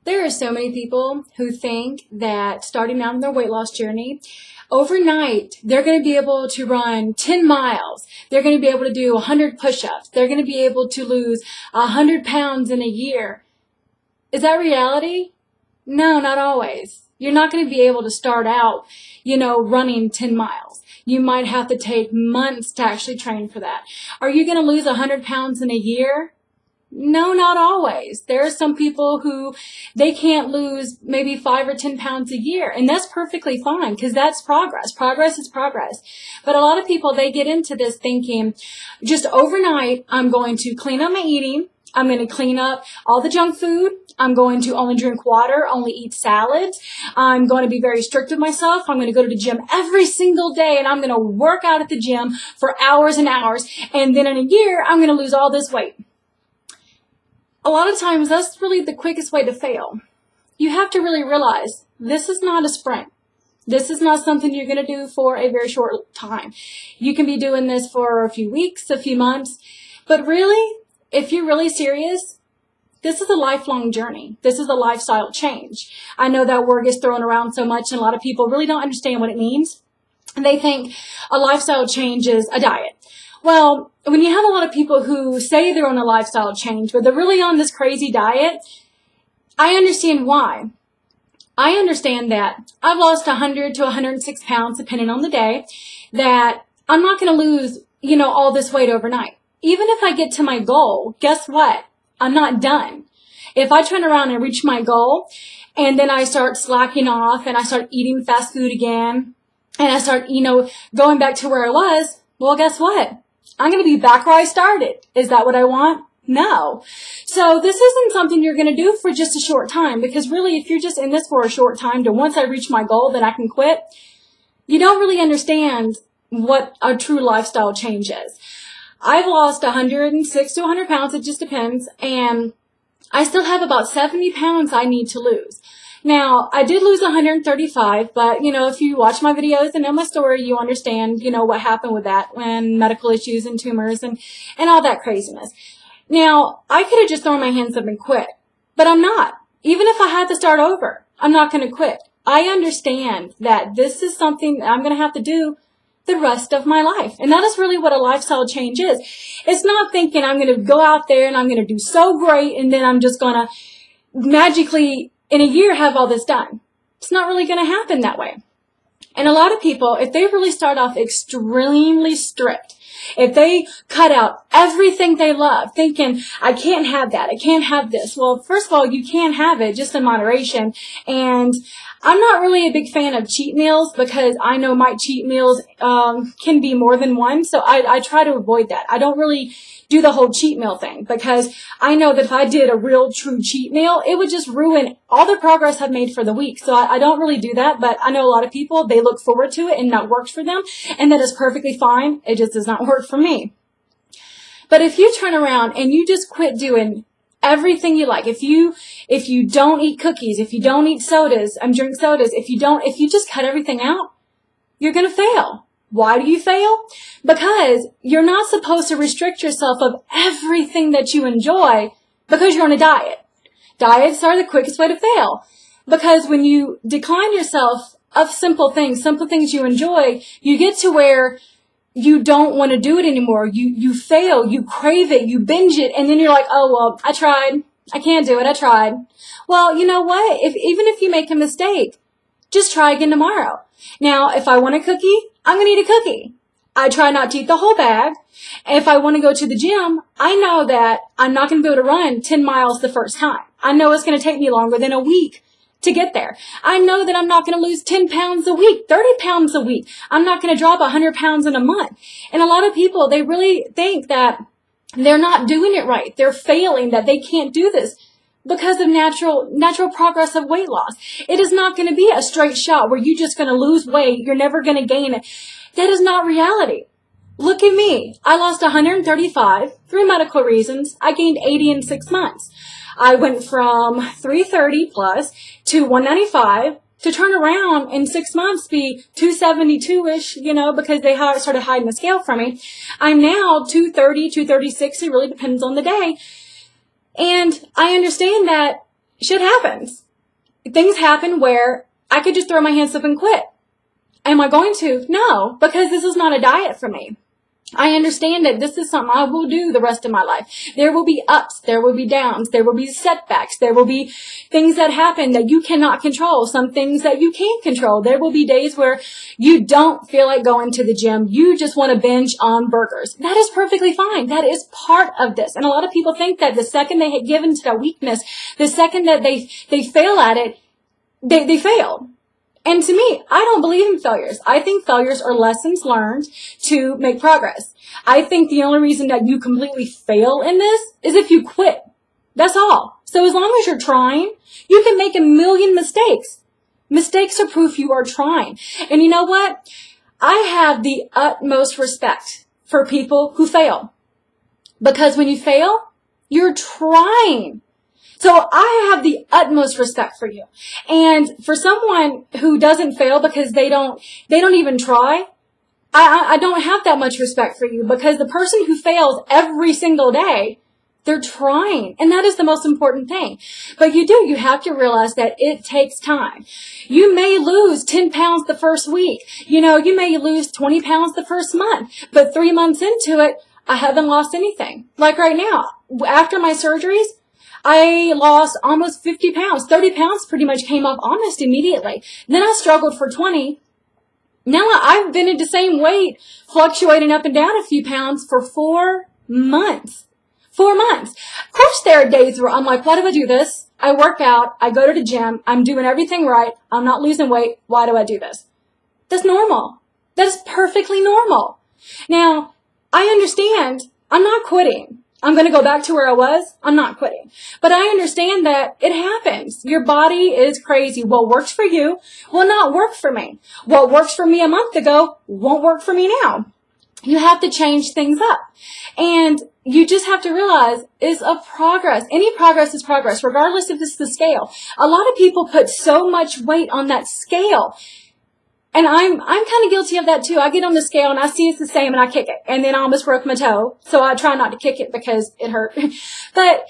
There are so many people who think that starting out on their weight loss journey, overnight, they're going to be able to run 10 miles. They're going to be able to do 100 push-ups. They're going to be able to lose 100 pounds in a year. Is that reality? No, not always. You're not going to be able to start out, running 10 miles. You might have to take months to actually train for that. Are you going to lose 100 pounds in a year? No, not always. There are some people who they can't lose maybe 5 or 10 pounds a year, and that's perfectly fine because that's progress. Progress is progress. But a lot of people, they get into this thinking, just overnight, I'm going to clean up my eating. I'm going to clean up all the junk food. I'm going to only drink water, only eat salads. I'm going to be very strict with myself. I'm going to go to the gym every single day, and I'm going to work out at the gym for hours and hours. And then in a year, I'm going to lose all this weight. A lot of times, that's really the quickest way to fail. You have to really realize this is not a sprint. This is not something you're going to do for a very short time. You can be doing this for a few weeks, a few months. But really, if you're really serious, this is a lifelong journey. This is a lifestyle change. I know that word gets thrown around so much, and a lot of people really don't understand what it means. And they think a lifestyle change is a diet. Well, when you have a lot of people who say they're on a lifestyle change, but they're really on this crazy diet, I understand why. I understand that I've lost 100 to 106 pounds, depending on the day, that I'm not going to lose, all this weight overnight. Even if I get to my goal, guess what? I'm not done. If I turn around and reach my goal, and then I start slacking off, and I start eating fast food again, and I start, going back to where I was, well, guess what? I'm going to be back where I started. Is that what I want? No. So this isn't something you're going to do for just a short time, because really, if you're just in this for a short time to once I reach my goal, then I can quit, you don't really understand what a true lifestyle change is. I've lost 106 to 100 pounds. It just depends. And I still have about 70 pounds I need to lose. Now, I did lose 135, but, if you watch my videos and know my story, you understand, what happened with that when medical issues and tumors and all that craziness. Now, I could have just thrown my hands up and quit, but I'm not. Even if I had to start over, I'm not going to quit. I understand that this is something that I'm going to have to do the rest of my life. And that is really what a lifestyle change is. It's not thinking I'm going to go out there and I'm going to do so great and then I'm just going to magically in a year have all this done. It's not really going to happen that way. And a lot of people, if they really start off extremely strict, if they cut out everything they love, thinking, I can't have that, I can't have this. Well, first of all, you can have it, just in moderation. And I'm not really a big fan of cheat meals because I know my cheat meals can be more than one. So I try to avoid that. I don't really do the whole cheat meal thing because I know that if I did a real true cheat meal, it would just ruin all the progress I've made for the week. So I don't really do that, but I know a lot of people, they look forward to it and that works for them, and that is perfectly fine. It just does not work for me. But if you turn around and you just quit doing everything you like, if you don't eat cookies, if you don't eat sodas, drink sodas, if you just cut everything out, you're going to fail. Why do you fail? Because you're not supposed to restrict yourself of everything that you enjoy because you're on a diet. Diets are the quickest way to fail. Because when you decline yourself of simple things you enjoy, you get to where you don't want to do it anymore. You fail, you crave it, you binge it, and then you're like, oh, well, I tried. I can't do it. I tried. Well, you know what? Even if you make a mistake, just try again tomorrow. Now, if I want a cookie, I'm going to eat a cookie. I try not to eat the whole bag. If I want to go to the gym, I know that I'm not going to be able to run 10 miles the first time. I know it's going to take me longer than a week to get there. I know that I'm not going to lose 10 pounds a week, 30 pounds a week. I'm not going to drop 100 pounds in a month. And a lot of people, they really think that they're not doing it right. They're failing, that they can't do this because of natural progress of weight loss. It is not going to be a straight shot where you're just going to lose weight. You're never going to gain it. That is not reality. Look at me. I lost 135 through medical reasons. I gained 80 in 6 months. I went from 330 plus to 195 to turn around in 6 months be 272-ish, because they started hiding the scale from me. I'm now 230, 236. It really depends on the day. And I understand that shit happens. Things happen where I could just throw my hands up and quit. Am I going to? No, because this is not a diet for me. I understand that this is something I will do the rest of my life. There will be ups, there will be downs, there will be setbacks, there will be things that happen that you cannot control, some things that you can control. There will be days where you don't feel like going to the gym. You just want to binge on burgers. That is perfectly fine. That is part of this. And a lot of people think that the second they give into that weakness, the second that they fail at it, they fail. And to me, I don't believe in failures. I think failures are lessons learned to make progress. I think the only reason that you completely fail in this is if you quit. That's all. So as long as you're trying, you can make a million mistakes. Mistakes are proof you are trying. And you know what? I have the utmost respect for people who fail. Because when you fail, you're trying. So I have the utmost respect for you. And for someone who doesn't fail because they don't even try, I don't have that much respect for you, because the person who fails every single day, they're trying. And that is the most important thing. But you have to realize that it takes time. You may lose 10 pounds the first week. You may lose 20 pounds the first month, but 3 months into it, I haven't lost anything. Like right now, after my surgeries, I lost almost 50 pounds. 30 pounds pretty much came off almost immediately. Then I struggled for 20. Now I've been at the same weight, fluctuating up and down a few pounds for 4 months. 4 months. Of course, there are days where I'm like, why do I do this? I work out. I go to the gym. I'm doing everything right. I'm not losing weight. Why do I do this? That's normal. That is perfectly normal. Now, I understand I'm not quitting. I'm going to go back to where I was. I'm not quitting. But I understand that it happens. Your body is crazy. What works for you will not work for me. What works for me a month ago won't work for me now. You have to change things up. And you just have to realize it's a progress. Any progress is progress, regardless if it's the scale. A lot of people put so much weight on that scale. And I'm kind of guilty of that too. I get on the scale and I see it's the same and I kick it. And then I almost broke my toe. So I try not to kick it because it hurt. But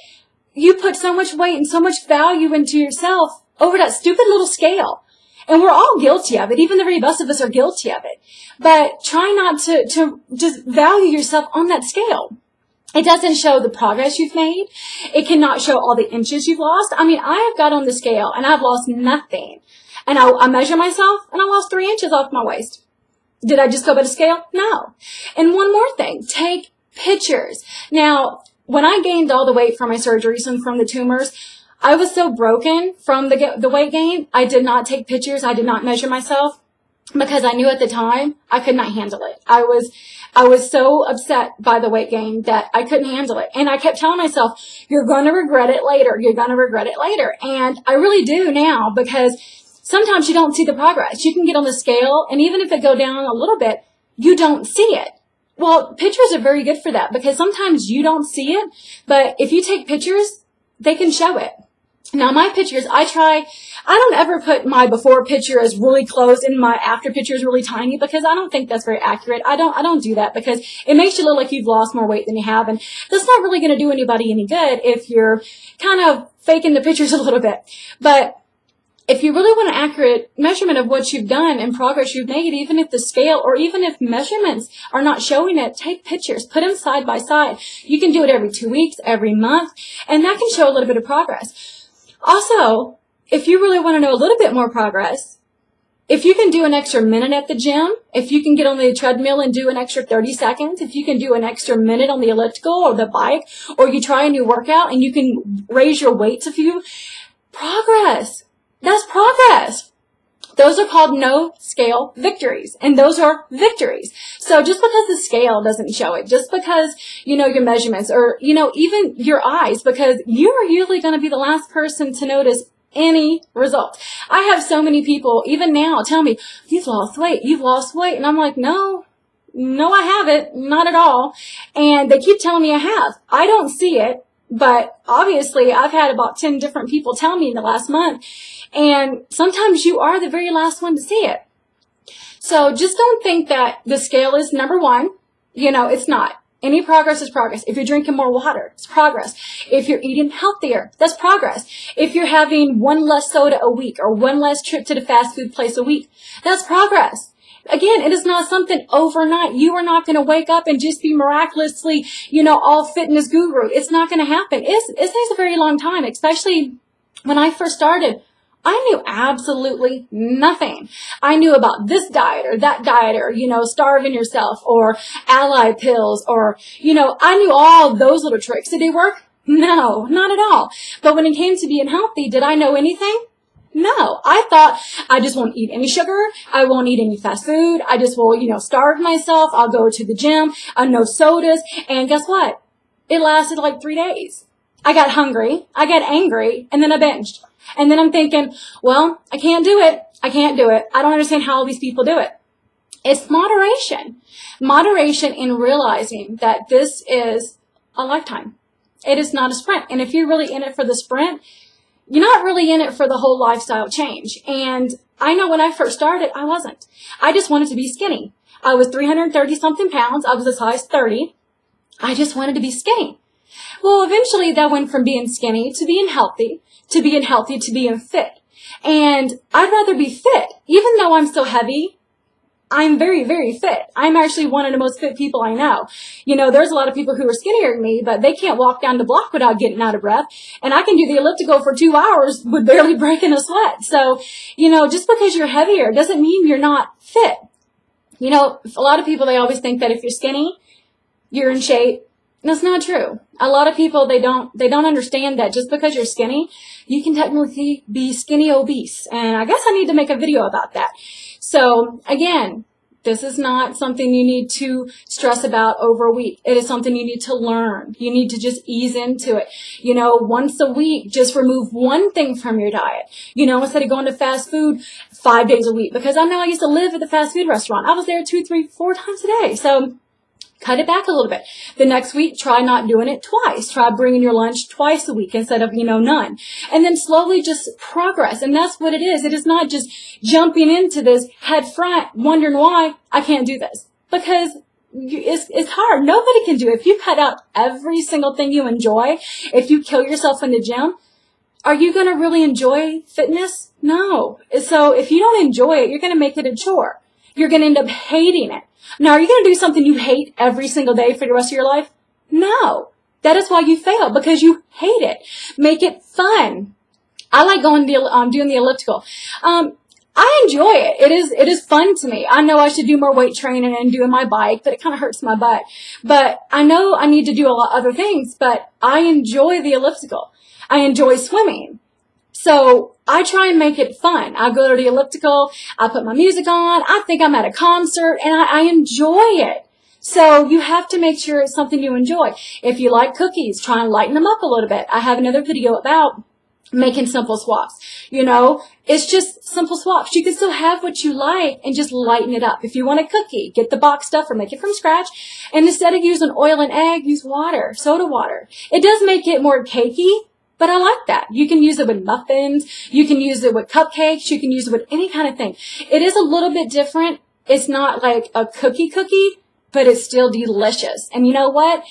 you put so much weight and so much value into yourself over that stupid little scale. And we're all guilty of it. Even the very best of us are guilty of it. But try not to just value yourself on that scale. It doesn't show the progress you've made. It cannot show all the inches you've lost. I mean, I have got on the scale and I've lost nothing. And I measure myself, and I lost 3 inches off my waist. Did I just go by the scale? No. And one more thing, take pictures. Now, when I gained all the weight from my surgeries and from the tumors, I was so broken from the weight gain, I did not take pictures. I did not measure myself because I knew at the time I could not handle it. I was so upset by the weight gain that I couldn't handle it. And I kept telling myself, you're going to regret it later. You're going to regret it later. And I really do now, because sometimes you don't see the progress. You can get on the scale, and even if it go down a little bit, you don't see it. Well, pictures are very good for that, because sometimes you don't see it, but if you take pictures, they can show it. Now, my pictures, I don't ever put my before picture as really close and my after picture is really tiny, because I don't think that's very accurate. I don't do that, because it makes you look like you've lost more weight than you have, and that's not really going to do anybody any good if you're kind of faking the pictures a little bit. But if you really want an accurate measurement of what you've done and progress you've made, even if the scale or even if measurements are not showing it, take pictures, put them side by side. You can do it every 2 weeks, every month, and that can show a little bit of progress. Also, if you really want to know a little bit more progress, if you can do an extra minute at the gym, if you can get on the treadmill and do an extra 30 seconds, if you can do an extra minute on the elliptical or the bike, or you try a new workout and you can raise your weights a few, progress. That's progress. Those are called no-scale victories, and those are victories. So just because the scale doesn't show it, just because, your measurements or, even your eyes, because you are usually going to be the last person to notice any result. I have so many people, even now, tell me, you've lost weight. And I'm like, no, I haven't. Not at all. And they keep telling me I have. I don't see it. But obviously, I've had about 10 different people tell me in the last month. And sometimes you are the very last one to see it. So just don't think that the scale is number one. It's not. Any progress is progress. If you're drinking more water, it's progress. If you're eating healthier, that's progress. If you're having one less soda a week or one less trip to the fast food place a week, that's progress. Again, it is not something overnight. You are not going to wake up and just be miraculously, all fitness guru. It's not going to happen. It takes a very long time, especially when I first started. I knew absolutely nothing. I knew about this diet or that diet or, starving yourself or ally pills or, I knew all those little tricks. Did they work? No, not at all. But when it came to being healthy, did I know anything? No, I thought I just won't eat any sugar. I won't eat any fast food. I just will, starve myself. I'll go to the gym. No sodas. And guess what? It lasted like 3 days. I got hungry. I got angry. And then I binged. And then I'm thinking, well, I can't do it. I can't do it. I don't understand how all these people do it. It's moderation. Moderation in realizing that this is a lifetime. It is not a sprint. And if you're really in it for the sprint, you're not really in it for the whole lifestyle change. And I know when I first started, I wasn't. I just wanted to be skinny. I was 330 something pounds. I was a size 30. I just wanted to be skinny. Well, eventually that went from being skinny to being healthy, to being fit. And I'd rather be fit. Even though I'm so heavy, I'm very, very fit. I'm actually one of the most fit people I know. There's a lot of people who are skinnier than me, but they can't walk down the block without getting out of breath. And I can do the elliptical for 2 hours with barely breaking a sweat. So, just because you're heavier doesn't mean you're not fit. A lot of people, they always think that if you're skinny, you're in shape. That's not true. A lot of people, they don't understand that just because you're skinny, you can technically be skinny obese. And I guess I need to make a video about that. So again, this is not something you need to stress about over a week. It is something you need to learn. You need to just ease into it. Once a week, just remove one thing from your diet. Instead of going to fast food 5 days a week. Because I know I used to live at the fast food restaurant. I was there 2, 3, 4 times a day. So cut it back a little bit. The next week, try not doing it twice. Try bringing your lunch twice a week instead of, none. And then slowly just progress. And that's what it is. It is not just jumping into this head front, wondering why I can't do this. Because it's hard. Nobody can do it. If you cut out every single thing you enjoy, if you kill yourself in the gym, are you going to really enjoy fitness? No. So if you don't enjoy it, you're going to make it a chore. You're going to end up hating it. Now, are you going to do something you hate every single day for the rest of your life? No. That is why you fail, because you hate it. Make it fun. I like doing the elliptical. I enjoy it. It is fun to me. I know I should do more weight training and doing my bike, but it kind of hurts my butt. But I know I need to do a lot of other things, but I enjoy the elliptical. I enjoy swimming. So I try and make it fun. I go to the elliptical, I put my music on, I think I'm at a concert, and I enjoy it. So you have to make sure it's something you enjoy. If you like cookies, try and lighten them up a little bit. I have another video about making simple swaps. It's just simple swaps. You can still have what you like and just lighten it up. If you want a cookie, get the box stuff or make it from scratch. And instead of using oil and egg, use water, soda water. It does make it more cakey, but I like that. You can use it with muffins. You can use it with cupcakes. You can use it with any kind of thing. It is a little bit different. It's not like a cookie, but it's still delicious. And you know what?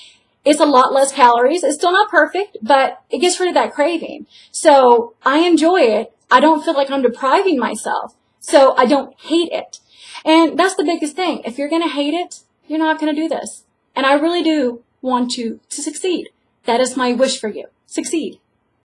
It's a lot less calories. It's still not perfect, but it gets rid of that craving. So I enjoy it. I don't feel like I'm depriving myself. So I don't hate it. And that's the biggest thing. If you're going to hate it, you're not going to do this. And I really do want you to succeed. That is my wish for you. Succeed.